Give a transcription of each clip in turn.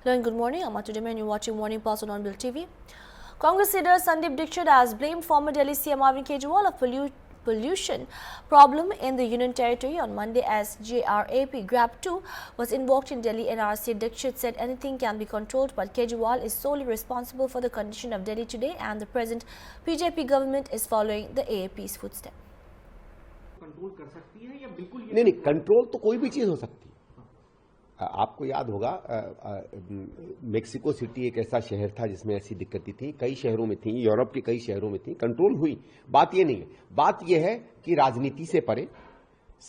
Hello and good morning. I'm Atu Demen and you're watching Morning Pulse on Bill TV. Congress leader Sandeep Dixit has blamed former Delhi CM Arvind Kejriwal of pollution problem in the Union Territory on Monday as JRAP GRAP 2 was invoked in Delhi NRC. Dixit said anything can be controlled, but Kejriwal is solely responsible for the condition of Delhi today, and the present BJP government is following the AAP's footsteps. Control कर सकती है या बिल्कुल नहीं, control तो कोई भी चीज हो सकती है। आपको याद होगा मेक्सिको सिटी एक ऐसा शहर था जिसमें ऐसी दिक्कतें थी, कई शहरों में थी, यूरोप के कई शहरों में थी, कंट्रोल हुई। बात ये नहीं है, बात ये है कि राजनीति से परे,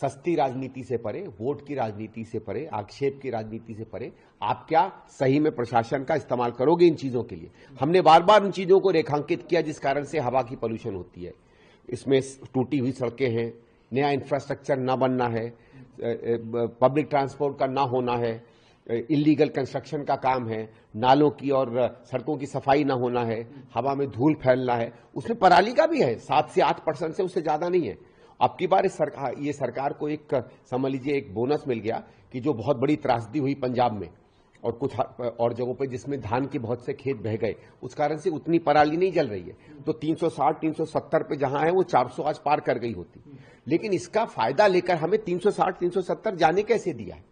सस्ती राजनीति से परे, वोट की राजनीति से परे, आक्षेप की राजनीति से परे आप क्या सही में प्रशासन का इस्तेमाल करोगे इन चीजों के लिए। हमने बार बार उन चीजों को रेखांकित किया जिस कारण से हवा की पोल्यूशन होती है। इसमें टूटी हुई सड़कें हैं, नया इंफ्रास्ट्रक्चर ना बनना है, पब्लिक ट्रांसपोर्ट का ना होना है, इलीगल कंस्ट्रक्शन का काम है, नालों की और सड़कों की सफाई ना होना है, हवा में धूल फैलना है, उसमें पराली का भी है। 7 से 8% से उससे ज्यादा नहीं है। अब की बार ये सरकार को एक समझ लीजिए एक बोनस मिल गया कि जो बहुत बड़ी त्रासदी हुई पंजाब में और कुछ और जगहों पे जिसमें धान के बहुत से खेत बह गए, उस कारण से उतनी पराली नहीं जल रही है। तो 360-370 पे जहां है वो 400 आज पार कर गई होती। लेकिन इसका फायदा लेकर हमें 360-370 जाने कैसे दिया है।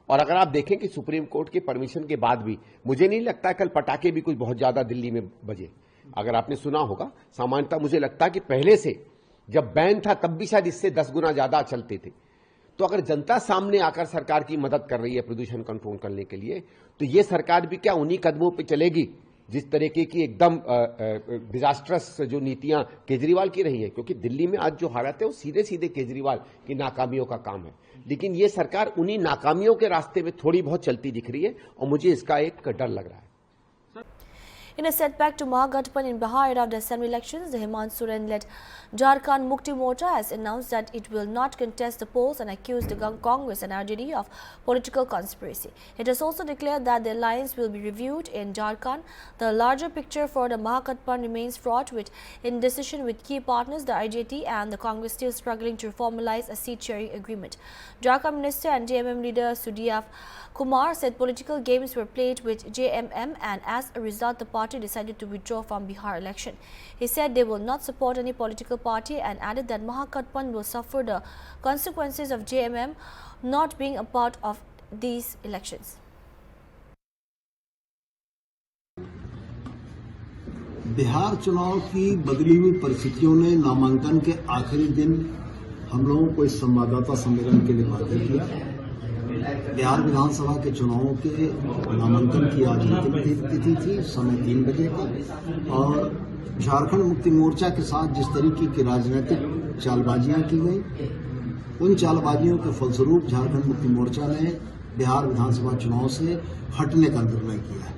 और अगर आप देखें कि सुप्रीम कोर्ट के परमिशन के बाद भी मुझे नहीं लगता कल पटाखे भी कुछ बहुत ज्यादा दिल्ली में बजे। अगर आपने सुना होगा, सामान्यतः मुझे लगता है कि पहले से जब बैन था तब भी शायद इससे 10 गुना ज्यादा चलते थे। तो अगर जनता सामने आकर सरकार की मदद कर रही है प्रदूषण कंट्रोल करने के लिए, तो ये सरकार भी क्या उन्हीं कदमों पे चलेगी जिस तरीके की एकदम डिजास्ट्रस जो नीतियां केजरीवाल की रही है। क्योंकि दिल्ली में आज जो हालात है वो सीधे सीधे केजरीवाल की नाकामियों का काम है। लेकिन ये सरकार उन्हीं नाकामियों के रास्ते में थोड़ी बहुत चलती दिख रही है और मुझे इसका एक डर लग रहा है। In a setback to Mahagathpan in Bihar after assembly elections, the Hemant Soren-led Jharkhand Mukti Morcha has announced that it will not contest the polls and accused the Congress and RJD of political conspiracy. It has also declared that the alliance will be reviewed in Jharkhand. The larger picture for the Mahagathpan remains fraught with indecision, with key partners, the RJD and the Congress still struggling to formalize a seat-sharing agreement. Jharkhand Minister and JMM leader Sudhir Kumar said political games were played with JMM and as a result the party decided to withdraw from Bihar election. He said they will not support any political party and added that Mahagathpan will suffer the consequences of JMM not being a part of these elections. Bihar चुनाव की बदली हुई परिस्थितियों ने नामांकन के आखिरी दिन हम लोगों को इस संवाददाता सम्मेलन के लिए बाध्य किया। बिहार विधानसभा के चुनावों के नामांकन की आज अंतिम तिथि थी, समय 3 बजे का। और झारखंड मुक्ति मोर्चा के साथ जिस तरीके की राजनीतिक चालबाजियां की गई, उन चालबाजियों के फलस्वरूप झारखंड मुक्ति मोर्चा ने बिहार विधानसभा चुनाव से हटने का निर्णय किया है।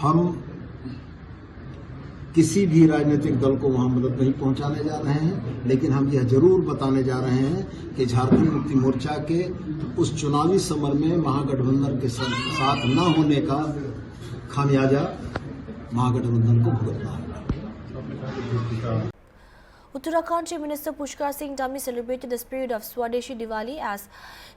हम किसी भी राजनीतिक दल को वहां मदद नहीं पहुंचाने जा रहे हैं, लेकिन हम यह जरूर बताने जा रहे हैं कि झारखंड मुक्ति मोर्चा के उस चुनावी समर में महागठबंधन के साथ न होने का खामियाजा महागठबंधन को भुगतना है। Uttarakhand Chief Minister Pushkar Singh Dhami celebrated the spirit of Swadeshi Diwali as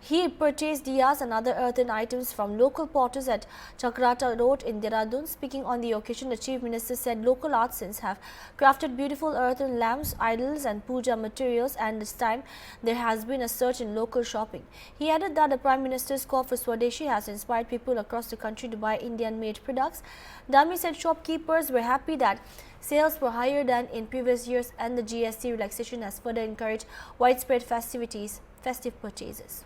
he purchased diyas and other earthen items from local potters at Chakrata Road in Dehradun. Speaking on the occasion, the Chief Minister said local artisans have crafted beautiful earthen lamps, idols and puja materials, and this time there has been a surge in local shopping. He added that the Prime Minister's call for Swadeshi has inspired people across the country to buy Indian-made products. Dhami said shopkeepers were happy that sales were higher than in previous years and the GST relaxation has further encouraged widespread festive purchases.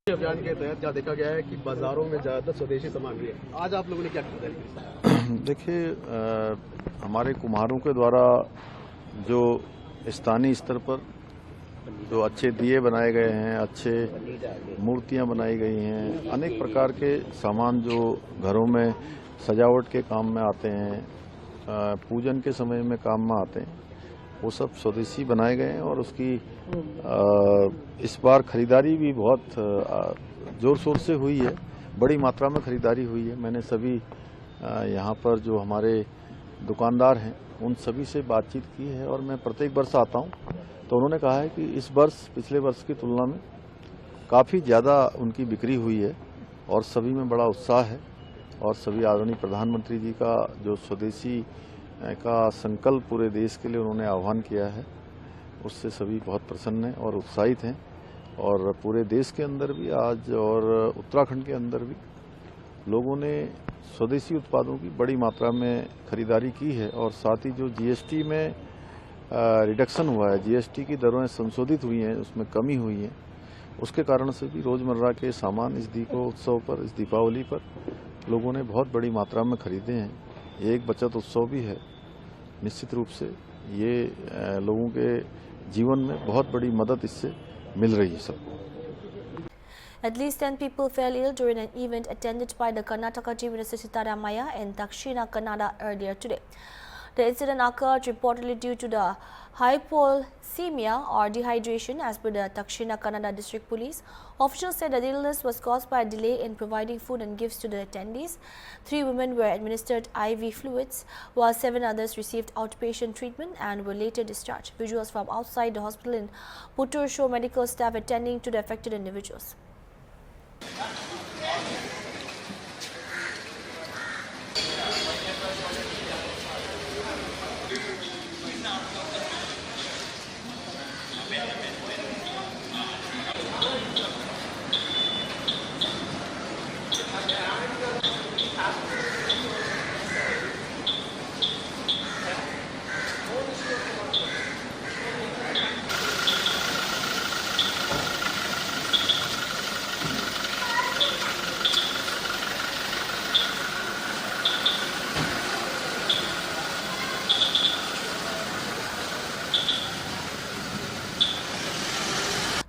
अभियान के तहत जहाँ देखा गया है कि बाजारों में ज्यादातर स्वदेशी सामग्री है, आज आप लोगों ने क्या खरीदारी की? देखिए, हमारे कुम्हारों के द्वारा जो स्थानीय स्तर पर जो अच्छे दिए बनाए गए हैं, अच्छे मूर्तियां बनाई गई हैं, अनेक प्रकार के सामान जो घरों में सजावट के काम में आते हैं, पूजन के समय में काम में आते हैं, वो सब स्वदेशी बनाए गए हैं। और उसकी इस बार खरीदारी भी बहुत जोर शोर से हुई है, बड़ी मात्रा में खरीदारी हुई है। मैंने सभी यहाँ पर जो हमारे दुकानदार हैं उन सभी से बातचीत की है और मैं प्रत्येक वर्ष आता हूँ, तो उन्होंने कहा है कि इस वर्ष पिछले वर्ष की तुलना में काफ़ी ज़्यादा उनकी बिक्री हुई है और सभी में बड़ा उत्साह है और सभी आदरणीय प्रधानमंत्री जी का जो स्वदेशी का संकल्प पूरे देश के लिए उन्होंने आह्वान किया है, उससे सभी बहुत प्रसन्न हैं और उत्साहित हैं। और पूरे देश के अंदर भी आज और उत्तराखंड के अंदर भी लोगों ने स्वदेशी उत्पादों की बड़ी मात्रा में खरीदारी की है और साथ ही जो जीएसटी में रिडक्शन हुआ है, जीएसटी की दरें संशोधित हुई हैं, उसमें कमी हुई है, उसके कारण से भी रोजमर्रा के सामान इस दीपोत्सव पर, इस दीपावली पर लोगों ने बहुत बड़ी मात्रा में खरीदे हैं। ये एक बचत उत्सव भी है। निश्चित रूप से ये लोगों के जीवन में बहुत बड़ी मदद इससे मिल रही है सबको। At least 10 people fell ill during an event attended by the Karnataka Chief Minister Sitaramaya in Dakshina Kannada earlier today. The incident occurred reportedly due to the hypoglycemia or dehydration, as per the Dakshina Kannada District Police. Officials said that the illness was caused by a delay in providing food and gifts to the attendees. 3 women were administered IV fluids, while 7 others received outpatient treatment and were later discharged. Visuals from outside the hospital in Puttur show medical staff attending to the affected individuals.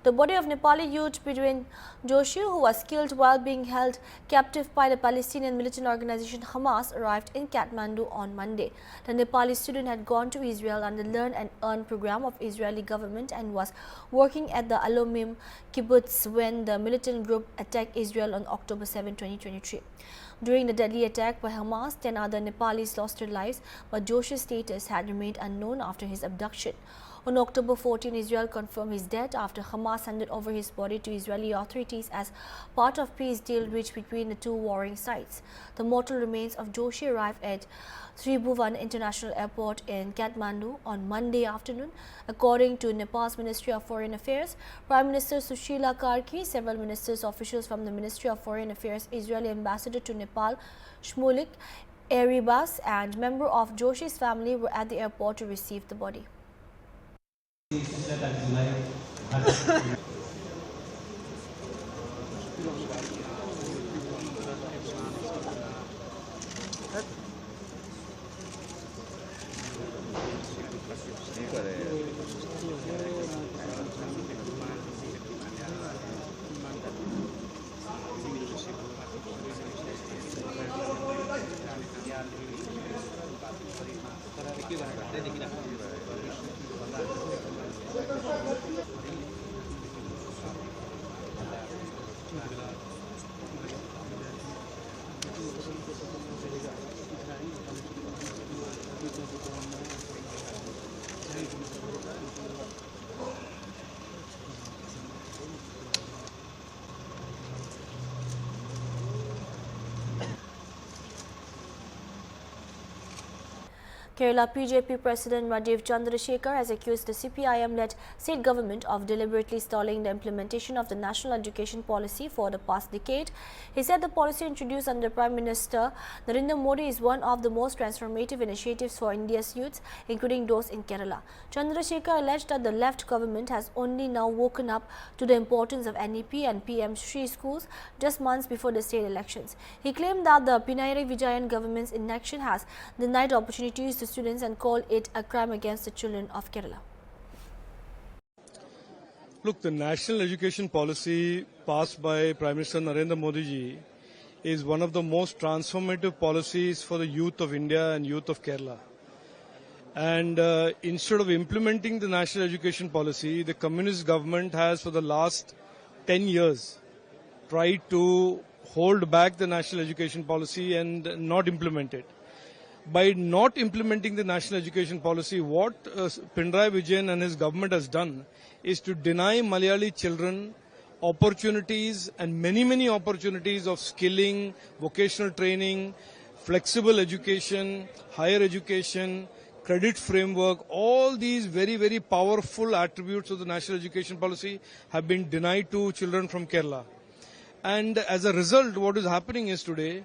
The body of Nepali youth Bidwin Joshi, who was killed while being held captive by the Palestinian militant organization Hamas, arrived in Kathmandu on Monday. The Nepali student had gone to Israel on the Learn and Earn program of Israeli government and was working at the Alomim kibbutz when the militant group attacked Israel on October 7, 2023. During the deadly attack by Hamas, 10 other Nepalis lost their lives, but Joshi's status had remained unknown after his abduction. On October 14, Israel confirmed his death after Hamas handed over his body to Israeli authorities as part of peace deal reached between the two warring sides. The mortal remains of Joshi arrived at Tribhuvan International Airport in Kathmandu on Monday afternoon. According to Nepal's Ministry of Foreign Affairs, Prime Minister Sushila Karki, several ministers, officials from the Ministry of Foreign Affairs, Israeli ambassador to Nepal, Shmulik Eribas, and member of Joshi's family were at the airport to receive the body. Kerala BJP President Rajiv Chandrasekhar has accused the CPIM-led state government of deliberately stalling the implementation of the national education policy for the past decade. He said the policy introduced under Prime Minister Narendra Modi is one of the most transformative initiatives for India's youths, including those in Kerala. Chandrasekhar alleged that the left government has only now woken up to the importance of NEP and PM Shri schools just months before the state elections. He claimed that the Pinarayi Vijayan government's inaction has denied opportunities to students and called it a crime against the children of Kerala. Look, the national education policy passed by Prime Minister Narendra Modi ji is one of the most transformative policies for the youth of India and youth of Kerala. And instead of implementing the national education policy, the communist government has for the last 10 years tried to hold back the national education policy and not implement it. By not implementing the national education policy, what Pinarayi Vijayan and his government has done is to deny Malayali children opportunities and many opportunities of skilling, vocational training, flexible education, higher education, credit framework, all these very powerful attributes of the national education policy have been denied to children from Kerala. And as a result, what is happening is today,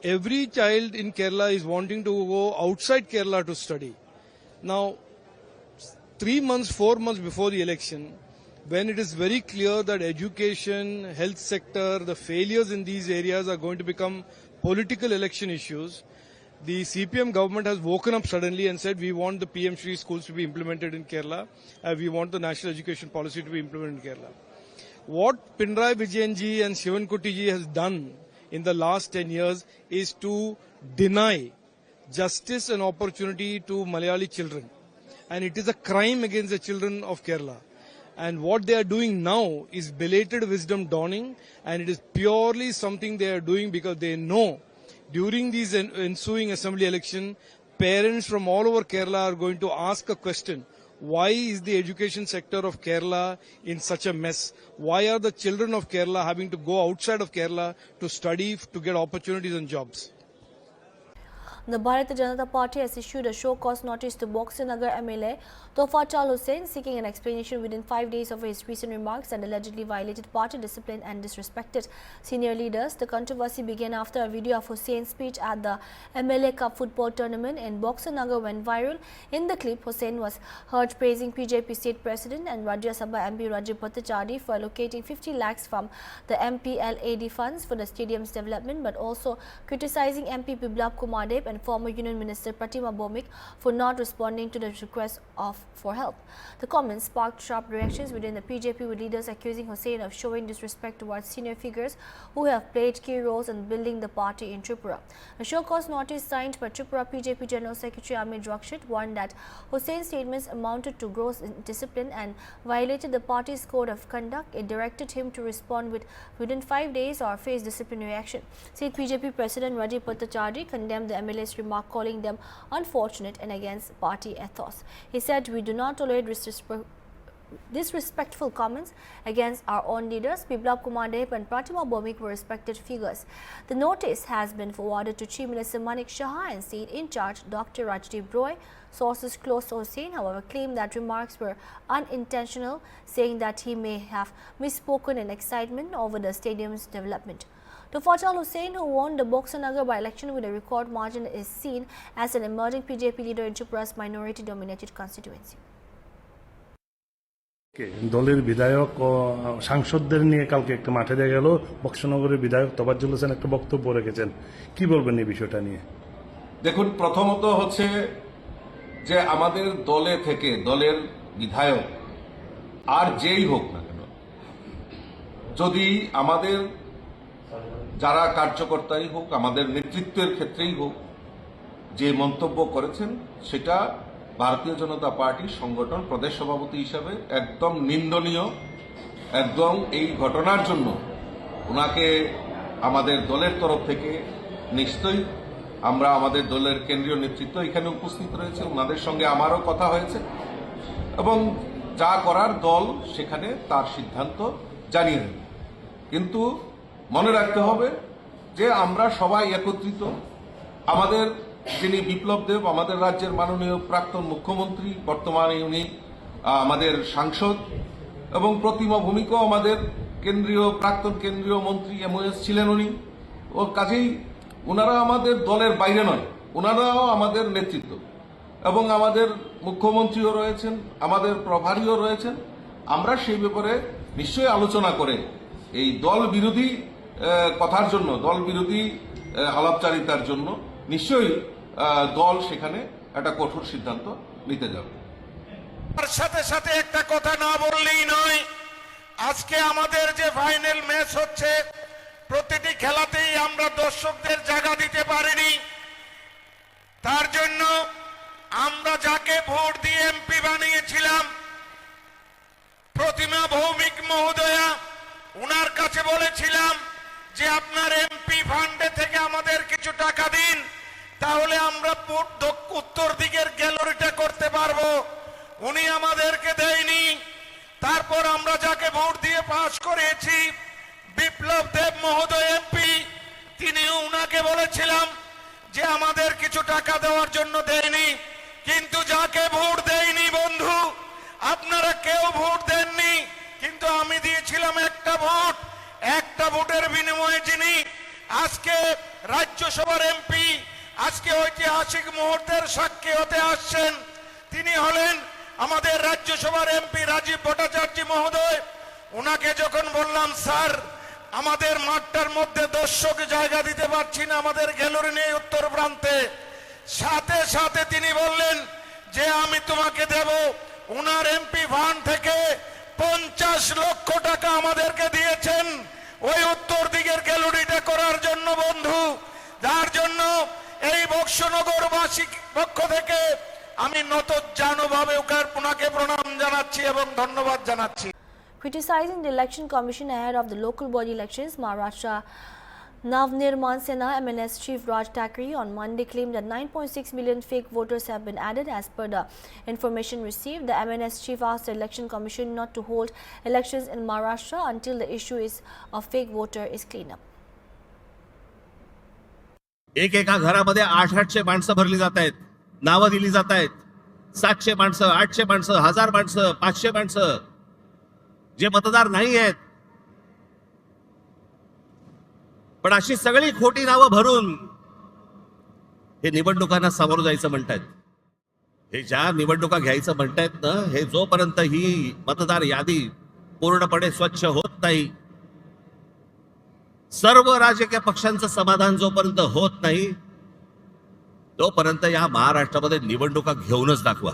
every child in Kerala is wanting to go outside Kerala to study. Now, 3 months, 4 months before the election, when it is very clear that education, health sector, the failures in these areas are going to become political election issues, the CPM government has woken up suddenly and said we want the PM Shri schools to be implemented in Kerala, we want the national education policy to be implemented in Kerala. What Pinarayi Vijayan ji and Shivan Kutty ji has done in the last 10 years is to deny justice and opportunity to Malayali children. And it is a crime against the children of Kerala. And what they are doing now is belated wisdom dawning, and it is purely something they are doing because they know during these ensuing assembly election, parents from all over Kerala are going to ask a question. Why is the education sector of Kerala in such a mess? Why are the children of Kerala having to go outside of Kerala to study, to get opportunities and jobs? The Bharatiya Janata Party has issued a show-cause notice to Boxer Nagar MLA Tofazzal Hussain, seeking an explanation within 5 days of his recent remarks that allegedly violated party discipline and disrespected senior leaders. The controversy began after a video of Hussain's speech at the MLA Cup football tournament in Boxer Nagar went viral. In the clip, Hussain was heard praising BJP State President and Rajya Sabha MP Rajiv Bhattacharya for allocating 50 lakhs from the MPLAD funds for the stadium's development, but also criticizing MP Biplab Kumar Deb and former Union Minister Pratima Bhowmik for not responding to the request for help. The comments sparked sharp reactions within the BJP, with leaders accusing Hussain of showing disrespect towards senior figures who have played key roles in building the party in Tripura. A show-cause notice signed by Tripura BJP General Secretary Amit Rakshit warned that Hussein's statements amounted to gross indiscipline and violated the party's code of conduct. It directed him to respond within 5 days or face disciplinary action. State BJP President Rajiv Bhattacharya condemned the MLA's remark, calling them unfortunate and against party ethos. He said, "We do not tolerate disrespectful comments against our own leaders. Biplab Kumar Deb and Pratima Bhowmik were respected figures." The notice has been forwarded to Chief Minister Manik Shah and State in charge Dr. Rajdeep Roy. Sources close to Hussain, however, claim that remarks were unintentional, saying that he may have misspoken in excitement over the stadium's development. Tofazzal Hussain, who won the Boxer Nagar by-election with a record margin, is seen as an emerging BJP leader in Tripura's minority-dominated constituency. দলের বিধায়ক ও সাংসদদের নিয়ে কালকে একটা মাঠে দেখা গেল, বক্সনগরের বিধায়ক তোফাজ্জল হোসেন একটা বক্তব্য রেখেছেন, কি বলবেন এই বিষয়টা নিয়ে? দেখুন, প্রথমত হচ্ছে যে আমাদের দলে থেকে দলের বিধায়ক আর যেই হোক না কেন, যদি আমাদের যারা কার্যকর্তাই হোক, আমাদের নেতৃত্বের ক্ষেত্রেই হোক, যে মন্তব্য করেছেন সেটা ভারতীয় জনতা পার্টির সংগঠন প্রদেশ সভাপতি হিসাবে একদম নিন্দনীয়। একদম এই ঘটনার জন্য ওনাকে আমাদের দলের তরফ থেকে নিশ্চয়ই আমরা, আমাদের দলের কেন্দ্রীয় নেতৃত্ব এখানে উপস্থিত রয়েছে, ওনাদের সঙ্গে আমারও কথা হয়েছে এবং যা করার দল সেখানে তার সিদ্ধান্ত জানিয়ে দেবে। কিন্তু মনে রাখতে হবে যে আমরা সবাই একত্রিত। আমাদের যিনি বিপ্লব দেব, আমাদের রাজ্যের মাননীয় প্রাক্তন মুখ্যমন্ত্রী, বর্তমানে উনি আমাদের সাংসদ, এবং প্রতিমা ভৌমিকও আমাদের প্রাক্তন কেন্দ্রীয় মন্ত্রী MOS ছিলেন উনি। ও কাজেই ওনারা আমাদের দলের বাইরে নয়, ওনারাও আমাদের নেতৃত্ব, এবং আমাদের মুখ্যমন্ত্রীও রয়েছেন, আমাদের প্রভারীও রয়েছেন। আমরা সেই ব্যাপারে নিশ্চয়ই আলোচনা করে এই দল বিরোধী কথার জন্য, দল বিরোধী আলাপচারিতার জন্য নিশ্চয়ই দল সেখানে একটা কঠোর সিদ্ধান্ত নিতে যাবে। তার সাথে সাথে একটা কথা না বললেই নয়, আজকে আমাদের যে ফাইনাল ম্যাচ হচ্ছে, প্রতিটি খেলাতেই আমরা দর্শকদের জায়গা দিতে পারিনি। তার জন্য আমরা যাকে ভোট দিয়ে MP বানিয়েছিলাম, প্রতিমা ভৌমিক মহোদয়া, উনার কাছে বলেছিলাম যে আপনার MP ফান্ডে থেকে আমাদের কিছু টাকা দিন, তাহলে আমরা উত্তর দিকের গ্যালারিটা করতে পারবো। উনি আমাদেরকে দেয়নি। তারপর আমরা যাকে ভোট দিয়ে পাশ করেছি বিপ্লব দেব মহোদয় এমপি, তিনিও উনাকে বলেছিলাম যে আমাদের কিছু টাকা দেওয়ার জন্য দেয়নি, কিন্তু যাকে ভোট দেয়নি বন্ধু, আপনারা কেউ ভোট দেননি, কিন্তু আমি দিয়েছিলাম একটা ভোট, একটা ভোটের বিনিময়ে যিনি আজকে রাজ্যসভার এমপি, আজকে ঐতিহাসিক মুহূর্তের সাক্ষী হতে আসছেন, তিনি হলেন আমাদের রাজ্যসভার এমপি রাজীব ভট্টাচার্য মহোদয়। ওনাকে যখন বললাম স্যার আমাদের মাঠটার মধ্যে দর্শক জায়গা দিতে পারছি না, আমাদের গ্যালারি নেই উত্তর প্রান্তে, সাথে সাথে তিনি বললেন যে আমি তোমাকে দেব। ওনার এমপি ফান্ড থেকে 50 লক্ষ টাকা আমাদেরকে দিয়েছেন ওই উত্তর দিকের গ্যালারিটা করার জন্য বন্ধু, যার জন্য এই বক্সনগরবাসী পক্ষ থেকে আমি নতজানুভাবে ওনাকে প্রণাম জানাচ্ছি এবং ধন্যবাদ জানাচ্ছি। Criticizing the Election Commission ahead of the local body elections, Maharashtra Navnirman Sena MNS Chief Raj Thackeray on Monday claimed that 9.6 million fake voters have been added. As per the information received, the MNS chief asked the Election Commission not to hold elections in Maharashtra until the issue of fake voter is cleaned up. एका घरामध्ये 800 माणसं भरली जात आहेत, नावं दिली जात आहेत, 700 माणसं, 800 माणसं, 1000 माणसं, 500 माणसं, जे मतदार नाही आहेत, पण अशी सगळी खोटी नावं भरून हे निवडणुकांना सामोरं जायचं म्हणतायत. हे ज्या निवडणुका घ्यायचं म्हणतायत ना, हे जोपर्यंत ही मतदार यादी पूर्णपणे स्वच्छ होत नाही, सर्व राजकीय पक्षांचं समाधान जोपर्यंत होत नाही, तोपर्यंत या महाराष्ट्रामध्ये निवडणुका घेऊनच दाखवा.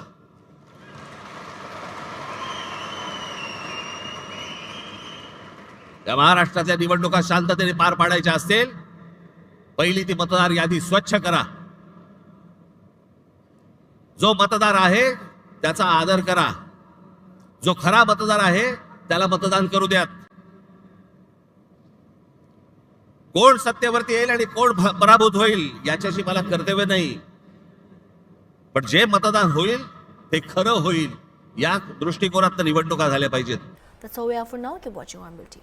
या महाराष्ट्रातल्या निवडणुका शांततेने पार पाडायच्या असतील, पहिली ती मतदार यादी स्वच्छ करा. जो मतदार आहे त्याचा आदर करा, जो खरा मतदार आहे त्याला मतदान करू द्यात. कोण सत्तेवरती येईल आणि कोण पराभूत होईल याच्याशी मला कर्तव्य नाही, पण जे मतदान होईल ते खरं होईल या दृष्टिकोनात निवडणुका झाल्या पाहिजेत. That's all we have for now. Keep watching Hornbill TV.